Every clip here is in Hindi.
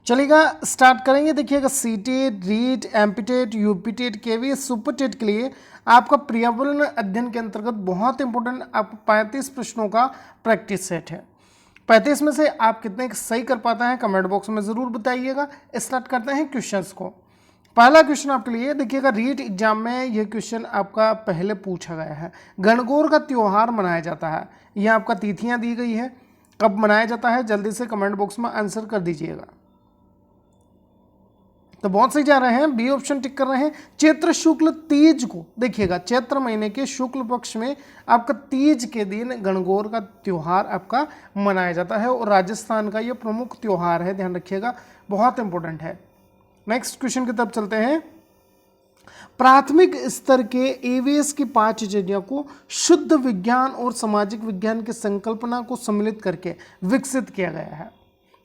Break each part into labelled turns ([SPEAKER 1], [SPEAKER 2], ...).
[SPEAKER 1] चलिएगा स्टार्ट करेंगे। देखिएगा CTET, REET, MPTET, UPTET, KVS, SuperTET के लिए आपका पर्यावरण अध्ययन के अंतर्गत बहुत इंपॉर्टेंट आपको 35 प्रश्नों का प्रैक्टिस सेट है। 35 में से आप कितने सही कर पाता है कमेंट बॉक्स में जरूर बताइएगा। स्टार्ट करते हैं क्वेश्चंस को। पहला क्वेश्चन आपके लिए देखिएगा, रीट एग्जाम में यह क्वेश्चन आपका पहले पूछा गया है। गणगौर का त्योहार मनाया जाता है, यह आपका तिथियां दी गई है, कब मनाया जाता है जल्दी से कमेंट बॉक्स में आंसर कर दीजिएगा। तो बहुत सही जा रहे हैं, बी ऑप्शन टिक कर रहे हैं। चैत्र शुक्ल तीज को देखिएगा, चैत्र महीने के शुक्ल पक्ष में आपका तीज के दिन गणगौर का त्योहार आपका मनाया जाता है और राजस्थान का यह प्रमुख त्योहार है, ध्यान रखिएगा, बहुत इंपॉर्टेंट है। नेक्स्ट क्वेश्चन की तरफ चलते हैं। प्राथमिक स्तर के ईवीएस की पाठ्यचर्या को शुद्ध विज्ञान और सामाजिक विज्ञान की संकल्पना को सम्मिलित करके विकसित किया गया है।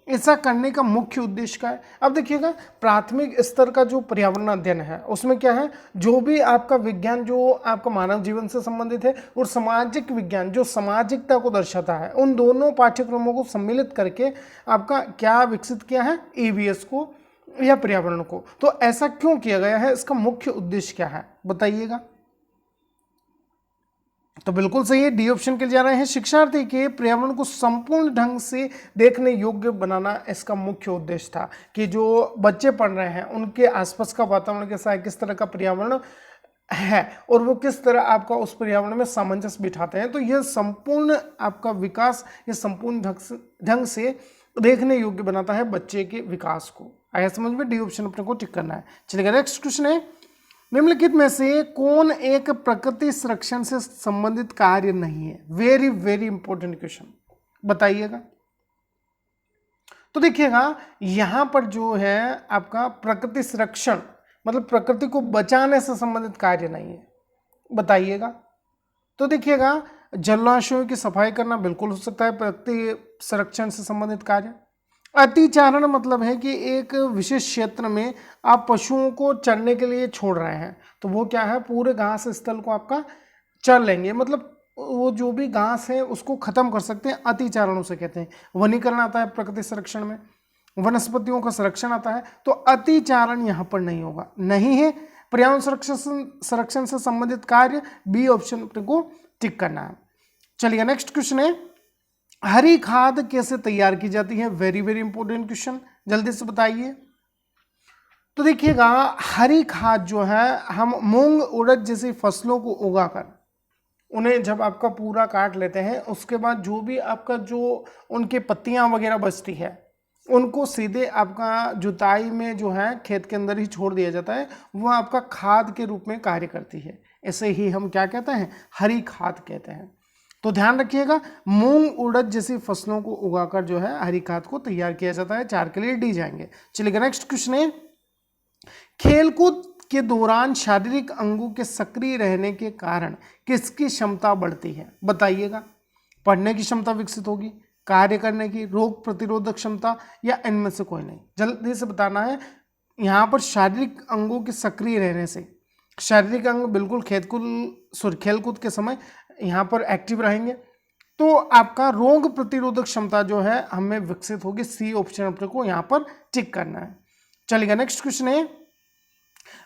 [SPEAKER 1] ऐसा करने का मुख्य उद्देश्य क्या है? अब देखिएगा, प्राथमिक स्तर का जो पर्यावरण अध्ययन है उसमें क्या है, जो भी आपका विज्ञान जो आपका मानव जीवन से संबंधित है और सामाजिक विज्ञान जो सामाजिकता को दर्शाता है, उन दोनों पाठ्यक्रमों को सम्मिलित करके आपका क्या विकसित किया है, ईवीएस को या पर्यावरण को। तो ऐसा क्यों किया गया है, इसका मुख्य उद्देश्य क्या है बताइएगा। तो बिल्कुल सही है, डी ऑप्शन के लिए जा रहे हैं। शिक्षार्थी के पर्यावरण को संपूर्ण ढंग से देखने योग्य बनाना इसका मुख्य उद्देश्य था, कि जो बच्चे पढ़ रहे हैं उनके आसपास का वातावरण कैसा है, किस तरह का पर्यावरण है और वो किस तरह आपका उस पर्यावरण में सामंजस्य बिठाते हैं। तो यह संपूर्ण आपका विकास ये संपूर्ण ढंग से देखने योग्य बनाता है बच्चे के विकास को। आया समझ में, डी ऑप्शन अपने को टिक करना है। चलिए नेक्स्ट क्वेश्चन है, निम्नलिखित में से कौन एक प्रकृति संरक्षण से संबंधित कार्य नहीं है? वेरी वेरी इंपॉर्टेंट क्वेश्चन, बताइएगा। तो देखिएगा, यहां पर जो है आपका प्रकृति संरक्षण मतलब प्रकृति को बचाने से संबंधित कार्य नहीं है, बताइएगा। तो देखिएगा, जलाशयों की सफाई करना बिल्कुल हो सकता है प्रकृति संरक्षण से संबंधित कार्य। अतिचारण मतलब है कि एक विशेष क्षेत्र में आप पशुओं को चरने के लिए छोड़ रहे हैं, तो वो क्या है, पूरे घास स्थल को आपका चर लेंगे, मतलब वो जो भी घास है उसको खत्म कर सकते हैं, अतिचारण उसे कहते हैं। वनीकरण आता है प्रकृति संरक्षण में, वनस्पतियों का संरक्षण आता है, तो अतिचारण यहाँ पर नहीं होगा, नहीं है। पर्यावरण संरक्षण से संबंधित कार्य, बी ऑप्शन को टिक करना है। चलिए नेक्स्ट क्वेश्चन है, हरी खाद कैसे तैयार की जाती है? वेरी वेरी इंपॉर्टेंट क्वेश्चन, जल्दी से बताइए। तो देखिएगा, हरी खाद जो है हम मूंग उड़द जैसी फसलों को उगाकर उन्हें जब आपका पूरा काट लेते हैं, उसके बाद जो भी आपका जो उनके पत्तियां वगैरह बचती है उनको सीधे आपका जुताई में जो है खेत के अंदर ही छोड़ दिया जाता है, वह आपका खाद के रूप में कार्य करती है। इसे ही हम क्या कहते हैं, हरी खाद कहते हैं। तो ध्यान रखिएगा, मूंग उड़द जैसी फसलों को उगाकर जो है हरी खाद को तैयार किया जाता है। 4 के लिए डी जाएंगे। चलिए नेक्स्ट क्वेश्चन है, खेलकूद के दौरान शारीरिक अंगों के सक्रिय रहने के कारण किसकी क्षमता बढ़ती है? बताइएगा। पढ़ने की क्षमता विकसित होगी, कार्य करने की, रोग प्रतिरोधक क्षमता, या इनमें से कोई नहीं, जल्दी से बताना है। यहाँ पर शारीरिक अंगों के सक्रिय रहने से, शारीरिक अंग बिल्कुल खेलकूद के समय यहाँ पर एक्टिव रहेंगे, तो आपका रोग प्रतिरोधक क्षमता जो है हमें विकसित होगी। सी ऑप्शन अपने को यहाँ पर टिक करना है। चलिए नेक्स्ट क्वेश्चन है,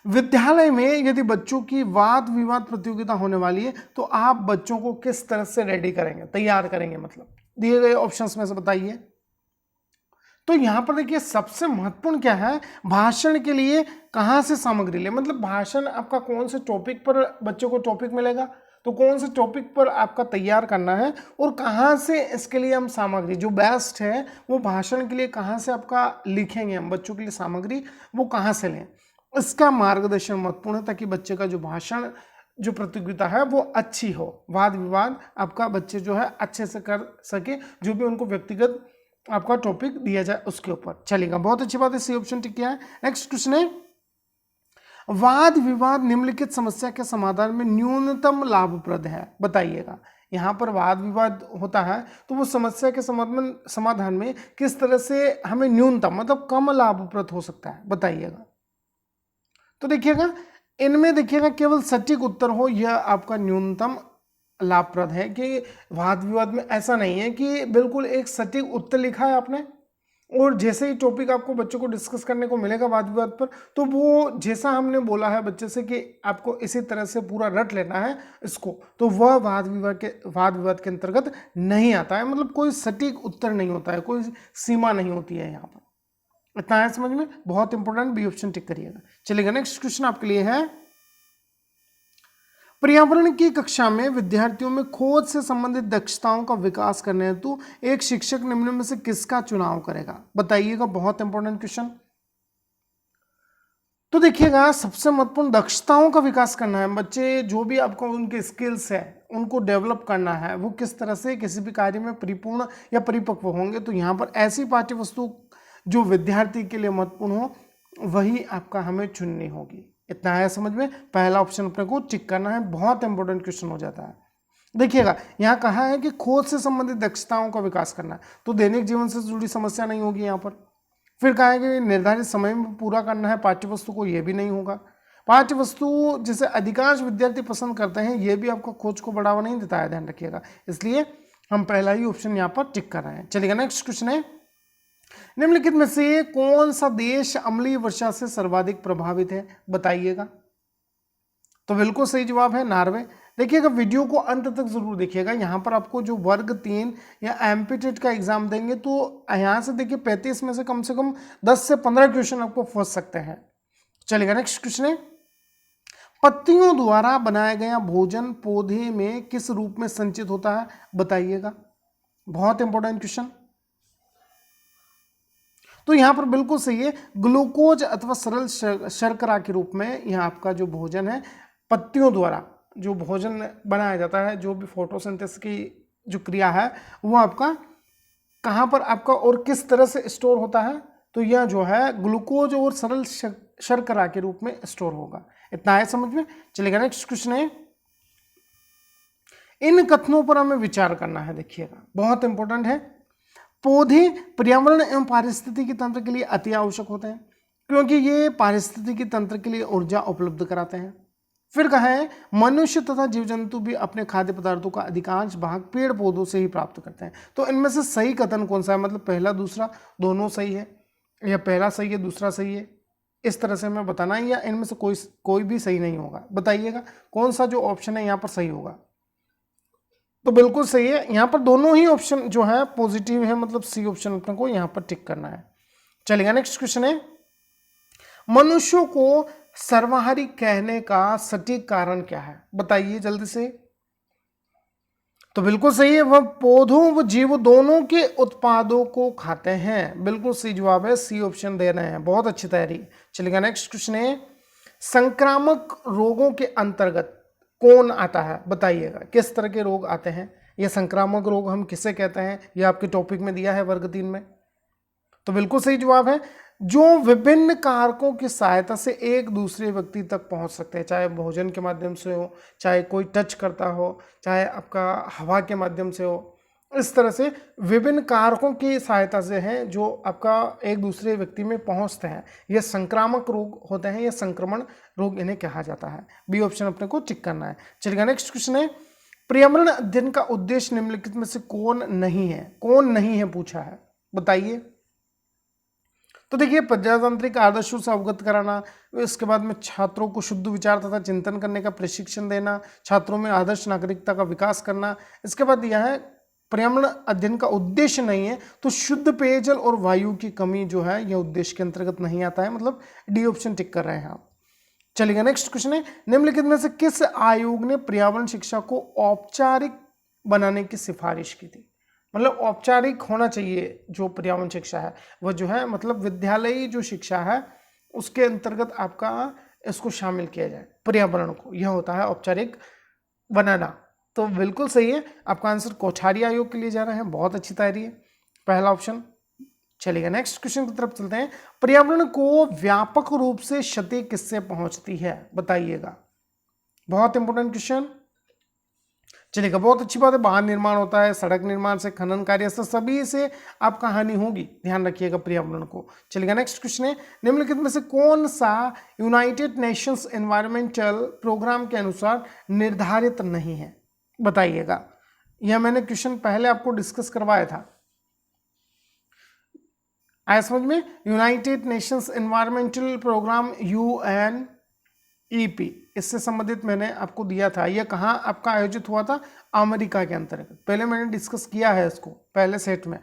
[SPEAKER 1] विद्यालय में यदि बच्चों की वाद विवाद प्रतियोगिता होने वाली है तो आप बच्चों को किस तरह से रेडी करेंगे, तैयार करेंगे, मतलब दिए गए ऑप्शंस में से बताइए। तो यहां पर देखिए, सबसे महत्वपूर्ण क्या है, भाषण के लिए कहां से सामग्री ले, मतलब भाषण आपका कौन से टॉपिक पर बच्चों को टॉपिक मिलेगा, तो कौन से टॉपिक पर आपका तैयार करना है और कहां से इसके लिए हम सामग्री जो बेस्ट है वो भाषण के लिए कहां से आपका लिखेंगे हम बच्चों के लिए सामग्री, वो कहां से लें, इसका मार्गदर्शन महत्वपूर्ण है, ताकि बच्चे का जो भाषण जो प्रतियोगिता है वो अच्छी हो, वाद विवाद आपका बच्चे जो है अच्छे से कर सके, जो भी उनको व्यक्तिगत आपका टॉपिक दिया जाए उसके ऊपर। चलेगा, बहुत अच्छी बात है, सी ऑप्शन टिक किया है। नेक्स्ट क्वेश्चन है, वाद विवाद निम्नलिखित समस्या के समाधान में न्यूनतम लाभप्रद है? बताइएगा। यहाँ पर वाद विवाद होता है तो वो समस्या के समाधान में किस तरह से हमें न्यूनतम मतलब कम लाभप्रद हो सकता है, बताइएगा। तो देखिएगा, इनमें देखिएगा केवल सटीक उत्तर हो यह आपका न्यूनतम लाभप्रद है, कि वाद विवाद में ऐसा नहीं है कि बिल्कुल एक सटीक उत्तर लिखा है आपने और जैसे ही टॉपिक आपको बच्चों को डिस्कस करने को मिलेगा वाद विवाद पर, तो वो जैसा हमने बोला है बच्चे से कि आपको इसी तरह से पूरा रट लेना है इसको, तो वह वाद विवाद के अंतर्गत नहीं आता है। मतलब कोई सटीक उत्तर नहीं होता है, कोई सीमा नहीं होती है यहाँ पर। इतना है समझ में, बहुत इंपॉर्टेंट, बी ऑप्शन टिक करिएगा। चलिएगा नेक्स्ट क्वेश्चन आपके लिए है, पर्यावरण की कक्षा में विद्यार्थियों में खोज से संबंधित दक्षताओं का विकास करने हेतु एक शिक्षक निम्न में से किसका चुनाव करेगा? बताइएगा, बहुत इंपॉर्टेंट क्वेश्चन। तो देखिएगा, सबसे महत्वपूर्ण दक्षताओं का विकास करना है। बच्चे जो भी आपको उनके स्किल्स है उनको डेवलप करना है, वो किस तरह से किसी भी कार्य में परिपूर्ण या परिपक्व होंगे, तो यहाँ पर ऐसी पाठ्य वस्तु जो विद्यार्थी के लिए महत्वपूर्ण हो वही आपका हमें चुननी होगी। इतना है समझ में, पहला ऑप्शन अपने को टिक करना है, बहुत इंपॉर्टेंट क्वेश्चन हो जाता है। देखिएगा, यहाँ कहा है कि खोज से संबंधित दक्षताओं का विकास करना है, तो दैनिक जीवन से जुड़ी समस्या नहीं होगी यहाँ पर। फिर कहा है कि निर्धारित समय में पूरा करना है पाठ्य वस्तु को, ये भी नहीं होगा। पाठ्य वस्तु जिसे अधिकांश विद्यार्थी पसंद करते हैं, ये भी आपको खोज को बढ़ावा नहीं देता है, ध्यान रखिएगा। इसलिए हम पहला ही ऑप्शन यहाँ पर टिक कर रहे हैं। चलिएगा नेक्स्ट क्वेश्चन है, निम्नलिखित में से कौन सा देश अम्लीय वर्षा से सर्वाधिक प्रभावित है? बताइएगा। तो बिल्कुल सही जवाब है नॉर्वे। देखिएगा, वीडियो को अंत तक जरूर देखिएगा। यहाँ पर आपको जो वर्ग 3 या एमपीटेट का एग्जाम देंगे, तो यहाँ से देखिए 35 में से कम 10 से 15 क्वेश्चन आपको फंस सकते हैं। चलिएगा नेक्स्ट क्वेश्चन है, पत्तियों द्वारा बनाया गया भोजन पौधे में किस रूप में संचित होता है? बताइएगा, बहुत इंपॉर्टेंट क्वेश्चन। तो यहाँ पर बिल्कुल सही है, ग्लूकोज अथवा सरल शर्करा के रूप में यह आपका जो भोजन है, पत्तियों द्वारा जो भोजन बनाया जाता है, जो भी फोटोसिंथेसिस की जो क्रिया है वो आपका कहाँ पर आपका और किस तरह से स्टोर होता है? तो यह जो है ग्लूकोज और सरल शर्करा के रूप में स्टोर होगा। इतना है समझ में। चलेगा नेक्स्ट क्वेश्चन है, इन कथनों पर हमें विचार करना है। देखिएगा, बहुत इंपॉर्टेंट है। पौधे पर्यावरण एवं पारिस्थितिकी तंत्र के लिए अति आवश्यक होते हैं, क्योंकि ये पारिस्थितिकी तंत्र के लिए ऊर्जा उपलब्ध कराते हैं। फिर कहा है, मनुष्य तथा जीव जंतु भी अपने खाद्य पदार्थों का अधिकांश भाग पेड़ पौधों से ही प्राप्त करते हैं। तो इनमें से सही कथन कौन सा है? मतलब पहला दूसरा दोनों सही है, या पहला सही है दूसरा सही है, इस तरह से हमें बताना है, या इनमें से कोई भी सही नहीं होगा। बताइएगा कौन सा जो ऑप्शन है यहाँ पर सही होगा? तो बिल्कुल सही है, यहाँ पर दोनों ही ऑप्शन जो है पॉजिटिव है, मतलब सी ऑप्शन अपने को यहाँ पर टिक करना है। चलेगा नेक्स्ट क्वेश्चन है, मनुष्यों को सर्वाहारी कहने का सटीक कारण क्या है? बताइए जल्दी से। तो बिल्कुल सही है, वह पौधों व जीव दोनों के उत्पादों को खाते हैं। बिल्कुल सही जवाब है, सी ऑप्शन दे रहे हैं, बहुत अच्छी तैयारी। चलेगा नेक्स्ट क्वेश्चन है, संक्रामक रोगों के अंतर्गत कौन आता है? बताइएगा, किस तरह के रोग आते हैं? ये संक्रामक रोग हम किसे कहते हैं? ये आपके टॉपिक में दिया है वर्ग 3 में। तो बिल्कुल सही जवाब है, जो विभिन्न कारकों की सहायता से एक दूसरे व्यक्ति तक पहुंच सकते हैं, चाहे भोजन के माध्यम से हो, चाहे कोई टच करता हो, चाहे आपका हवा के माध्यम से हो। इस तरह से विभिन्न कारकों की सहायता से हैं जो आपका एक दूसरे व्यक्ति में पहुंचते हैं। यह संक्रामक रोग होते हैं, यह संक्रमण रोग इन्हें कहा जाता है। बी ऑप्शन अपने को टिक करना है। चलिएगा नेक्स्ट क्वेश्चन है, पर्यावरण अध्ययन का उद्देश्य निम्नलिखित में से कौन नहीं है? कौन नहीं है पूछा है, बताइए। तो देखिए, प्रजातांत्रिक आदर्शों से अवगत कराना, इसके बाद में छात्रों को शुद्ध विचार तथा चिंतन करने का प्रशिक्षण देना, छात्रों में आदर्श नागरिकता का विकास करना। इसके बाद यह है, पर्यावरण अध्ययन का उद्देश्य नहीं है, तो शुद्ध पेयजल और वायु की कमी जो है यह उद्देश्य के अंतर्गत नहीं आता है, मतलब डी ऑप्शन टिक कर रहे हैं आप। चलिए नेक्स्ट क्वेश्चन है, निम्नलिखित में से किस आयोग ने पर्यावरण शिक्षा को औपचारिक बनाने की सिफारिश की थी? मतलब औपचारिक होना चाहिए जो पर्यावरण शिक्षा है वह जो है, मतलब विद्यालयी जो शिक्षा है उसके अंतर्गत आपका इसको शामिल किया जाए, पर्यावरण को, यह होता है औपचारिक बनाना। तो बिल्कुल सही है, आपका आंसर कोठारी आयोग के लिए जा रहे हैं, बहुत अच्छी तैयारी है, पहला ऑप्शन। चलिए नेक्स्ट क्वेश्चन की तरफ चलते हैं, पर्यावरण को व्यापक रूप से क्षति किससे पहुंचती है? बताइएगा, बहुत इंपॉर्टेंट क्वेश्चन। चलिएगा, बहुत अच्छी बात है, वाहन निर्माण होता है, सड़क निर्माण से, खनन कार्य से, सभी से आपका हानि होगी, ध्यान रखिएगा पर्यावरण को। चलिएगा नेक्स्ट क्वेश्चन है, निम्नलिखित में से कौन सा यूनाइटेड नेशंस एनवायरमेंटल प्रोग्राम के अनुसार निर्धारित नहीं है? बताइएगा, यह मैंने क्वेश्चन पहले आपको डिस्कस करवाया था। आया समझ में? United Nations Environmental Programme UNEP, इससे संबंधित मैंने आपको दिया था। यह कहाँ आपका आयोजित हुआ था? अमेरिका के अंतर्गत। पहले मैंने डिस्कस किया है इसको पहले सेट में।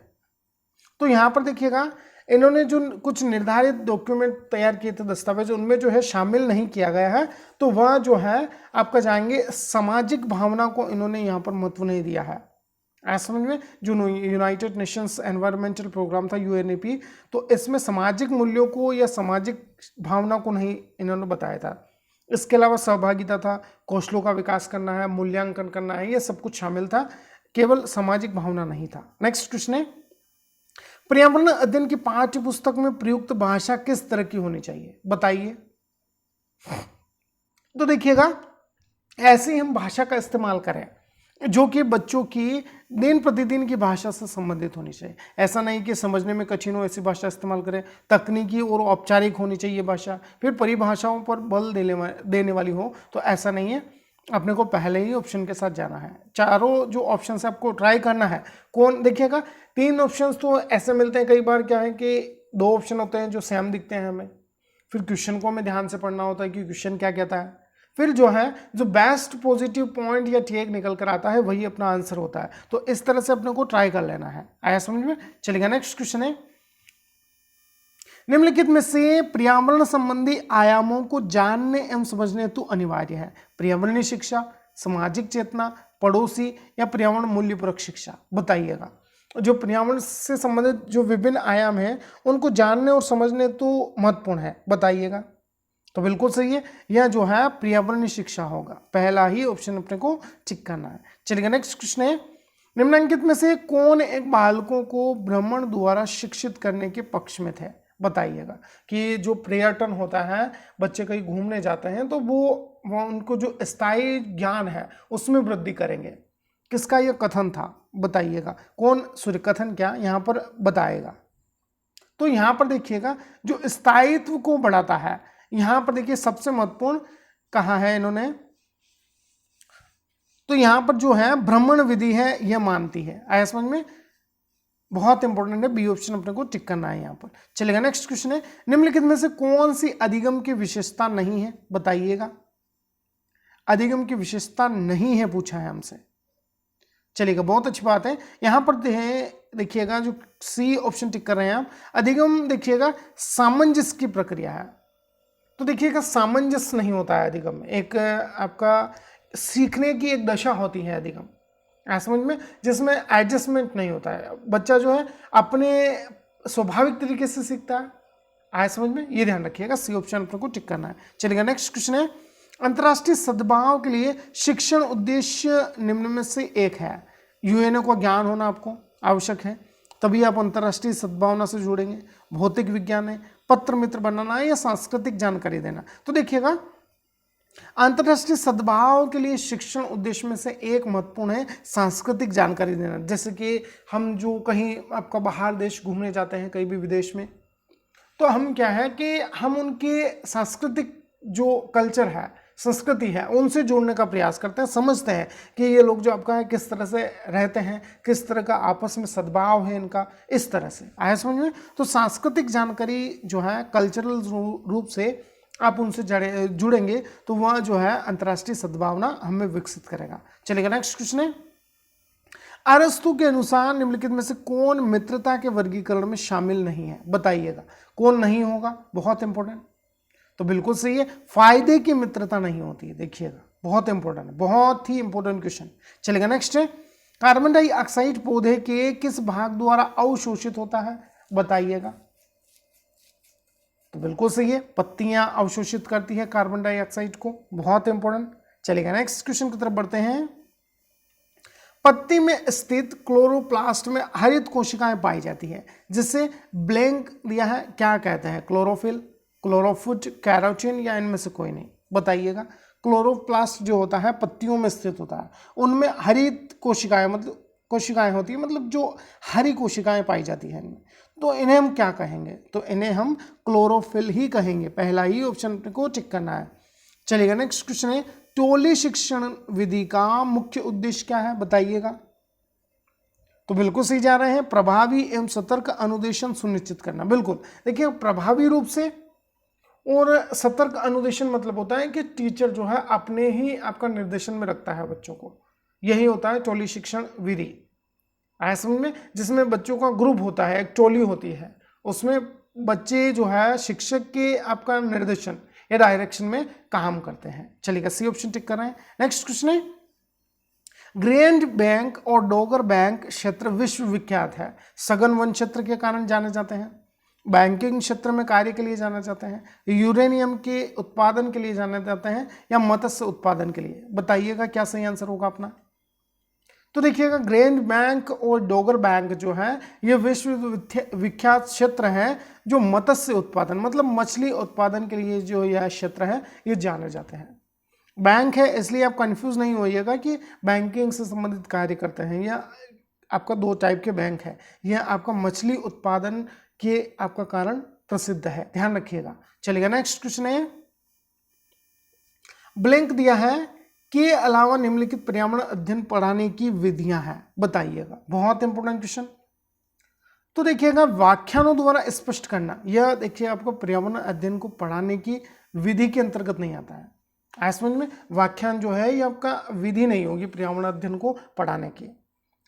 [SPEAKER 1] तो यहाँ पर देखिएगा, इन्होंने जो कुछ निर्धारित डॉक्यूमेंट तैयार किए थे, दस्तावेज, उनमें जो है शामिल नहीं किया गया है। तो वह जो है आपका जाएंगे सामाजिक भावना को इन्होंने यहाँ पर महत्व नहीं दिया है। ऐसा समझ में? जो यूनाइटेड नेशंस एनवायरमेंटल प्रोग्राम था UNEP, तो इसमें सामाजिक मूल्यों को या सामाजिक भावना को नहीं इन्होंने बताया था। इसके अलावा सहभागिता था, कौशलों का विकास करना है, मूल्यांकन करना है, ये सब कुछ शामिल था, केवल सामाजिक भावना नहीं था। नेक्स्ट क्वेश्चन है, पर्यावरण अध्ययन की पाठ्य पुस्तक में प्रयुक्त भाषा किस तरह की होनी चाहिए? बताइए। तो देखिएगा, ऐसे ही हम भाषा का इस्तेमाल करें जो कि बच्चों की दिन प्रतिदिन की भाषा से संबंधित होनी चाहिए। ऐसा नहीं कि समझने में कठिन हो ऐसी भाषा इस्तेमाल करें। तकनीकी और औपचारिक होनी चाहिए भाषा, फिर परिभाषाओं पर बल देने वाली हो, तो ऐसा नहीं है। अपने को पहले ही ऑप्शन के साथ जाना है। चारों जो ऑप्शन है आपको ट्राई करना है। कौन देखिएगा, 3 ऑप्शंस तो ऐसे मिलते हैं कई बार, क्या है कि 2 ऑप्शन होते हैं जो सेम दिखते हैं हमें, फिर क्वेश्चन को हमें ध्यान से पढ़ना होता है कि क्वेश्चन क्या कहता है, फिर जो है जो बेस्ट पॉजिटिव पॉइंट या ठीक निकल कर आता है वही अपना आंसर होता है। तो इस तरह से अपने को ट्राई कर लेना है। आया समझ में? चलिएगा, नेक्स्ट क्वेश्चन है, निम्नलिखित में से पर्यावरण संबंधी आयामों को जानने एवं समझने हेतु अनिवार्य है? पर्यावरणीय शिक्षा, सामाजिक चेतना, पड़ोसी या पर्यावरण मूल्यपरक शिक्षा? बताइएगा। जो पर्यावरण से संबंधित जो विभिन्न आयाम हैं उनको जानने और समझने तो महत्वपूर्ण है, बताइएगा। तो बिल्कुल सही है, यह जो है पर्यावरणीय शिक्षा होगा। पहला ही ऑप्शन अपने को टिक करना है। चलिए नेक्स्ट क्वेश्चन है, निम्नलिखित में से कौन एक बालकों को भ्रमण द्वारा शिक्षित करने के पक्ष में थे? बताइएगा। कि जो पर्यटन होता है, बच्चे कहीं घूमने जाते हैं तो वो उनको जो स्थायी ज्ञान है उसमें वृद्धि करेंगे। किसका यह कथन था? बताइएगा। कौन, सूर्य कथन क्या यहाँ पर बताएगा? तो यहाँ पर देखिएगा, जो स्थायित्व को बढ़ाता है, यहाँ पर देखिए सबसे महत्वपूर्ण कहा है इन्होंने, तो यहाँ पर जो है भ्रमण विधि है यह मानती है। आया समझ में? बहुत इंपॉर्टेंट है, बी ऑप्शन अपने को टिक करना है यहाँ पर। चलेगा, नेक्स्ट क्वेश्चन है, निम्नलिखित में से कौन सी अधिगम की विशेषता नहीं है? बताइएगा। अधिगम की विशेषता नहीं है पूछा है हमसे। चलिएगा, बहुत अच्छी बात है। यहाँ पर देखिएगा जो सी ऑप्शन टिक कर रहे हैं आप, अधिगम देखिएगा सामंजस्य की प्रक्रिया है। तो देखिएगा सामंजस्य नहीं होता है अधिगम में, एक आपका सीखने की एक दशा होती है अधिगम, ऐसा समझ में, जिसमें एडजस्टमेंट नहीं होता है। बच्चा जो है अपने स्वाभाविक तरीके से सीखता है। आया समझ में? ये ध्यान रखिएगा, सी ऑप्शन अपने को टिक करना है। चलिएगा, नेक्स्ट क्वेश्चन है, अंतर्राष्ट्रीय सद्भाव के लिए शिक्षण उद्देश्य निम्न में से एक है? यूएनओ का ज्ञान होना आपको आवश्यक है, तभी आप अंतर्राष्ट्रीय सद्भावना से जुड़ेंगे। भौतिक विज्ञान है, पत्र मित्र बनाना है, या सांस्कृतिक जानकारी देना? तो देखिएगा, अंतर्राष्ट्रीय सद्भाव के लिए शिक्षण उद्देश्य में से एक महत्वपूर्ण है सांस्कृतिक जानकारी देना। जैसे कि हम जो कहीं आपका बाहर देश घूमने जाते हैं, कहीं भी विदेश में, तो हम क्या है कि हम उनके सांस्कृतिक जो कल्चर है, संस्कृति है, उनसे जोड़ने का प्रयास करते हैं, समझते हैं कि ये लोग जो आपका है किस तरह से रहते हैं, किस तरह का आपस में सद्भाव है इनका, इस तरह से। आया समझ में? तो सांस्कृतिक जानकारी जो है कल्चरल रूप से आप उनसे जुड़ेंगे तो वह जो है अंतर्राष्ट्रीय सद्भावना हमें विकसित करेगा। चलेगा, नेक्स्ट क्वेश्चन है, अरस्तु के अनुसार निम्नलिखित में से कौन मित्रता के वर्गीकरण में शामिल नहीं है? बताइएगा। कौन नहीं होगा? बहुत इंपॉर्टेंट। तो बिल्कुल सही है, फायदे की मित्रता नहीं होती है। देखिएगा, बहुत इंपॉर्टेंट है, बहुत ही इंपॉर्टेंट क्वेश्चन। चलेगा, नेक्स्ट है, कार्बन डाइऑक्साइड पौधे के किस भाग द्वारा अवशोषित होता है? बताइएगा। तो बिल्कुल सही है, पत्तियां अवशोषित करती है कार्बन डाइऑक्साइड को, बहुत इंपॉर्टेंट। चलेगा, नेक्स्ट क्वेश्चन की तरफ बढ़ते हैं, पत्ती में स्थित क्लोरोप्लास्ट में हरित कोशिकाएं पाई जाती है, जिसे ब्लैंक दिया है, क्या कहते हैं? क्लोरोफिल, क्लोरोफिट, कैरोटीन, या इनमें से कोई नहीं? बताइएगा। क्लोरोप्लास्ट जो होता है पत्तियों में स्थित होता है, उनमें हरित कोशिकाएं मतलब कोशिकाएं होती है, मतलब जो हरी कोशिकाएं पाई जाती हैं इनमें, तो इन्हें हम क्या कहेंगे? तो इन्हें हम क्लोरोफिल ही कहेंगे। पहला ही ऑप्शन को टिक करना है। चलिएगा, नेक्स्ट क्वेश्चन है, टोली शिक्षण विधि का मुख्य उद्देश्य क्या है? बताइएगा। तो तो बिल्कुल सही जा रहे हैं, प्रभावी एवं सतर्क अनुदेशन सुनिश्चित करना। बिल्कुल देखिए, प्रभावी रूप से और सतर्क अनुदेशन मतलब होता है कि टीचर जो है अपने ही आपका निर्देशन में रखता है बच्चों को, यही होता है टोली शिक्षण विधि। आया समझ में? जिसमें बच्चों का ग्रुप होता है, एक टोली होती है, उसमें बच्चे जो है शिक्षक के आपका निर्देशन या डायरेक्शन में काम करते हैं। चलिएगा, सी ऑप्शन टिक कर रहे हैं। नेक्स्ट क्वेश्चन है, ग्रैंड बैंक और डोगर बैंक क्षेत्र विश्व विख्यात है, सघन वन क्षेत्र के कारण जाने जाते हैं, बैंकिंग क्षेत्र में कार्य के लिए जाना जाते हैं, यूरेनियम के उत्पादन के लिए जाने जाते हैं, या मत्स्य उत्पादन के लिए। बताइएगा क्या सही आंसर होगा अपना। तो देखिएगा, ग्रैंड बैंक और डोगर बैंक जो है ये विश्व विख्यात क्षेत्र है जो मत्स्य उत्पादन मतलब मछली उत्पादन के लिए जो यह क्षेत्र है ये जाने जाते हैं। बैंक है इसलिए आप कंफ्यूज नहीं होइएगा कि बैंकिंग से संबंधित कार्य करते हैं, या आपका दो टाइप के बैंक है। यह आपका मछली उत्पादन के आपका कारण प्रसिद्ध है, ध्यान रखिएगा। चलिएगा, नेक्स्ट क्वेश्चन है, ब्लैंक दिया है के अलावा निम्नलिखित पर्यावरण अध्ययन पढ़ाने की विधियां हैं, बताइएगा। बहुत इंपॉर्टेंट क्वेश्चन। तो देखिएगा, व्याख्यानों द्वारा स्पष्ट करना, यह देखिए आपको पर्यावरण अध्ययन को पढ़ाने की विधि के अंतर्गत नहीं आता है। ऐसा समझ में, व्याख्यान जो है ये आपका विधि नहीं होगी पर्यावरण अध्ययन को पढ़ाने की।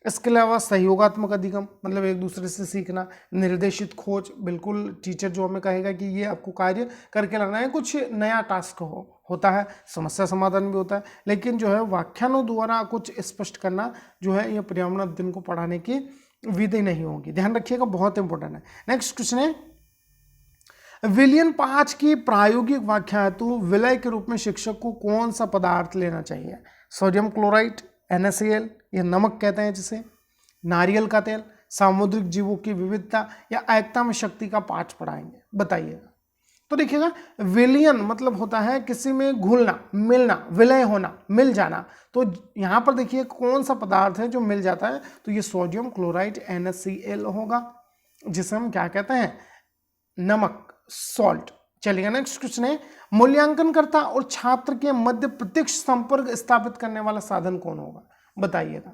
[SPEAKER 1] इसके अलावा सहयोगात्मक अधिगम मतलब एक दूसरे से सीखना, निर्देशित खोज, बिल्कुल टीचर जो हमें कहेगा कि ये आपको कार्य करके लाना है, कुछ नया टास्क होता है, समस्या समाधान भी होता है, लेकिन जो है व्याख्यानों द्वारा कुछ स्पष्ट करना जो है ये पर्यावरण अध्ययन को पढ़ाने की विधि नहीं होगी, ध्यान रखिएगा, बहुत इंपॉर्टेंट है। नेक्स्ट क्वेश्चन है, विलियन पांच की प्रायोगिक व्याख्या हेतु विलय के रूप में शिक्षक को कौन सा पदार्थ लेना चाहिए? सोडियम क्लोराइड, NaCl, यह नमक कहते हैं जिसे, नारियल का तेल, सामुद्रिक जीवों की विविधता, या एकता में शक्ति का पाठ पढ़ाएंगे, बताइएगा। तो देखिएगा, विलयन मतलब होता है किसी में घुलना, मिलना, विलय होना, मिल जाना। तो यहाँ पर देखिए कौन सा पदार्थ है जो मिल जाता है, तो ये सोडियम क्लोराइड NaCl होगा, जिसे हम क्या कहते हैं, नमक, सॉल्ट। चलिए नेक्स्ट क्वेश्चन है, मूल्यांकनकर्ता और छात्र के मध्य प्रत्यक्ष संपर्क स्थापित करने वाला साधन कौन होगा, बताइएगा।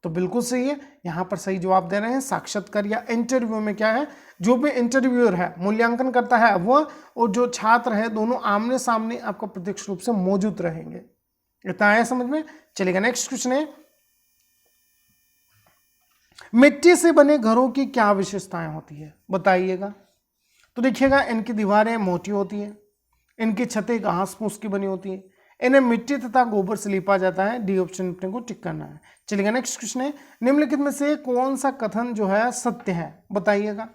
[SPEAKER 1] तो बिल्कुल सही है, यहां पर सही जवाब दे रहे हैं साक्षात्कार या इंटरव्यू में क्या है, जो भी इंटरव्यूअर है, मूल्यांकन करता है वह, और जो छात्र है, दोनों आमने सामने आपका प्रत्यक्ष रूप से मौजूद रहेंगे। इतना आया समझ में। चलेगा, नेक्स्ट क्वेश्चन है, मिट्टी से बने घरों की क्या विशेषताएं होती है, बताइएगा। तो देखिएगा, इनकी दीवारें मोटी होती हैं, इनकी छतें घास फूस की बनी होती हैं, इन्हें मिट्टी तथा गोबर से लिपा जाता है। डी ऑप्शन अपने को टिक करना है। चलिएगा, नेक्स्ट क्वेश्चन है, निम्नलिखित में से कौन सा कथन जो है सत्य है, बताइएगा।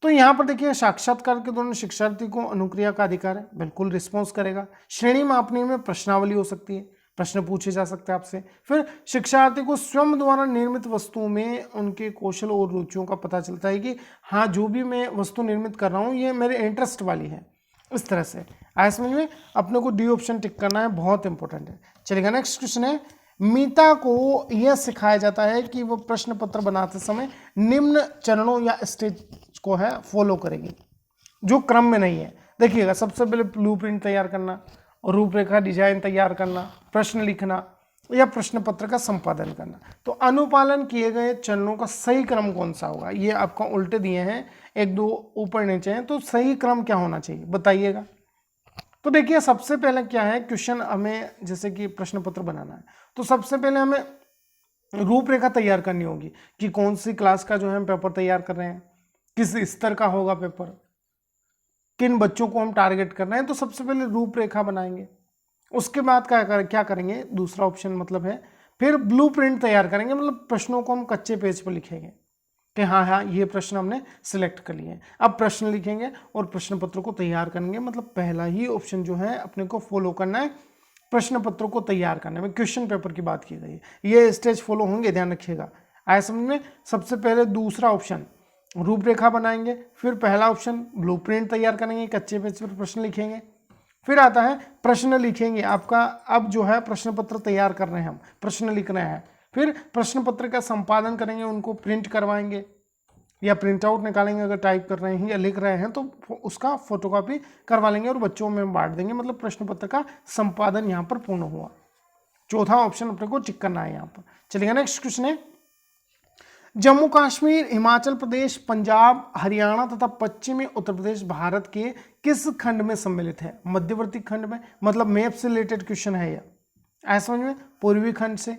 [SPEAKER 1] तो यहां पर देखिए, साक्षात्कार के दौरान शिक्षार्थी को अनुक्रिया का अधिकार है, बिल्कुल रिस्पॉन्स करेगा। श्रेणी मापने में प्रश्नावली हो सकती है, प्रश्न पूछे जा सकते हैं आपसे। फिर शिक्षार्थी को स्वयं द्वारा निर्मित वस्तुओं में उनके कौशल और रुचियों का पता चलता है कि हाँ, जो भी मैं वस्तु निर्मित कर रहा हूँ ये मेरे इंटरेस्ट वाली है, इस तरह से। आया समझ में। अपने को डी ऑप्शन टिक करना है, बहुत इंपॉर्टेंट है। चलेगा, नेक्स्ट क्वेश्चन है, मीता को यह सिखाया जाता है कि वो प्रश्न पत्र बनाते समय निम्न चरणों या स्टेज को है फॉलो करेगी, जो क्रम में नहीं है। देखिएगा, सबसे पहले ब्लूप्रिंट तैयार करना, रूपरेखा डिजाइन तैयार करना, प्रश्न लिखना, या प्रश्न पत्र का संपादन करना। तो अनुपालन किए गए चरणों का सही क्रम कौन सा होगा, ये आपका उल्टे दिए हैं, एक दो ऊपर नीचे हैं, तो सही क्रम क्या होना चाहिए, बताइएगा। तो देखिए, सबसे पहले क्या है, क्वेश्चन हमें जैसे कि प्रश्न पत्र बनाना है, तो सबसे पहले हमें रूपरेखा तैयार करनी होगी कि कौन सी क्लास का जो है हम पेपर तैयार कर रहे हैं, किस स्तर का होगा पेपर, किन बच्चों को हम टारगेट कर रहे हैं। तो सबसे पहले रूपरेखा बनाएंगे, उसके बाद क्या करेंगे, दूसरा ऑप्शन मतलब है फिर ब्लूप्रिंट तैयार करेंगे, मतलब प्रश्नों को हम कच्चे पेज पर लिखेंगे कि हाँ ये प्रश्न हमने सिलेक्ट कर लिए। अब प्रश्न लिखेंगे और प्रश्न पत्र को तैयार करेंगे, मतलब पहला ही ऑप्शन जो है अपने को फॉलो करना है, प्रश्न पत्र को तैयार करने में क्वेश्चन पेपर की बात की गई है। ये स्टेज फॉलो होंगे, ध्यान रखिएगा। आया समझ में। सबसे पहले दूसरा ऑप्शन रूपरेखा बनाएंगे, फिर पहला ऑप्शन ब्लूप्रिंट तैयार करेंगे, कच्चे पेज पर प्रश्न लिखेंगे, फिर आता है प्रश्न लिखेंगे। आपका अब जो है प्रश्न पत्र तैयार कर रहे हैं हम, प्रश्न लिख रहे हैं, फिर प्रश्न पत्र का संपादन करेंगे, उनको प्रिंट करवाएंगे या प्रिंट आउट निकालेंगे, अगर टाइप कर रहे हैं या लिख रहे हैं तो उसका फोटोकॉपी करवा लेंगे और बच्चों में बांट देंगे, मतलब प्रश्न पत्र का संपादन यहाँ पर पूर्ण हुआ। चौथा ऑप्शन अपने को टिक करना है यहाँ पर। चलिए नेक्स्ट क्वेश्चन है, जम्मू कश्मीर, हिमाचल प्रदेश, पंजाब, हरियाणा तथा पश्चिमी उत्तर प्रदेश भारत के किस खंड में सम्मिलित है? मध्यवर्ती खंड में, मतलब मैप से रिलेटेड क्वेश्चन है यह, ऐसा समझ में, पूर्वी खंड से,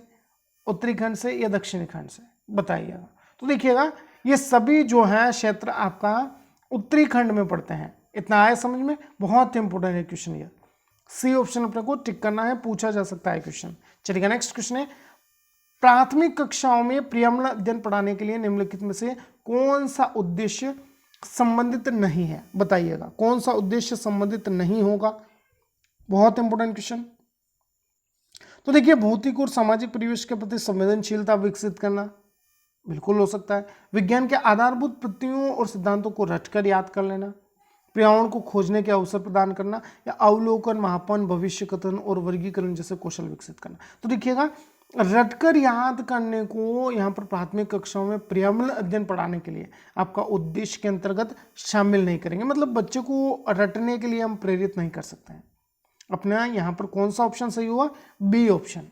[SPEAKER 1] उत्तरी खंड से या दक्षिणी खंड से, बताइएगा। तो देखिएगा ये सभी जो है क्षेत्र आपका उत्तरी खंड में पड़ते हैं, इतना आया समझ में, बहुत इंपोर्टेंट है क्वेश्चन ये। सी ऑप्शन अपने को टिक करना है, पूछा जा सकता है क्वेश्चन। चलिए नेक्स्ट क्वेश्चन है, प्राथमिक कक्षाओं में पर्यावरण अध्ययन पढ़ाने के लिए निम्नलिखित में से कौन सा उद्देश्य संबंधित नहीं है? बताइएगा कौन सा उद्देश्य संबंधित नहीं होगा, बहुत इंपोर्टेंट क्वेश्चन। तो देखिए भौतिक और सामाजिक परिवेश के प्रति संवेदनशीलता विकसित करना बिल्कुल हो सकता है, विज्ञान के आधारभूत प्रत्ययों और सिद्धांतों को रटकर याद कर लेना, पर्यावरण को खोजने के अवसर प्रदान करना, या अवलोकन, मापन, भविष्य कथन और वर्गीकरण जैसे कौशल विकसित करना। तो देखिएगा रटकर याद करने को यहाँ पर प्राथमिक कक्षाओं में पर्यावरण अध्ययन पढ़ाने के लिए आपका उद्देश्य के अंतर्गत शामिल नहीं करेंगे, मतलब बच्चे को रटने के लिए हम प्रेरित नहीं कर सकते हैं। अपना यहाँ पर कौन सा ऑप्शन सही हुआ? B option.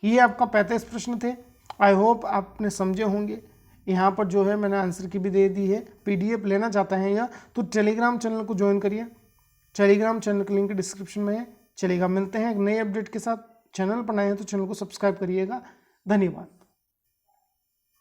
[SPEAKER 1] ये आपका 35 प्रश्न थे, आई होप आपने समझे होंगे। यहाँ पर जो है मैंने आंसर की भी दे दी है, पीडीएफ लेना चाहते हैं या तो टेलीग्राम चैनल को ज्वाइन करिए, टेलीग्राम चैनल का लिंक डिस्क्रिप्शन में है। चलेगा, मिलते हैं एक नए अपडेट के साथ। चैनल पर नए हैं तो चैनल को सब्सक्राइब करिएगा। धन्यवाद।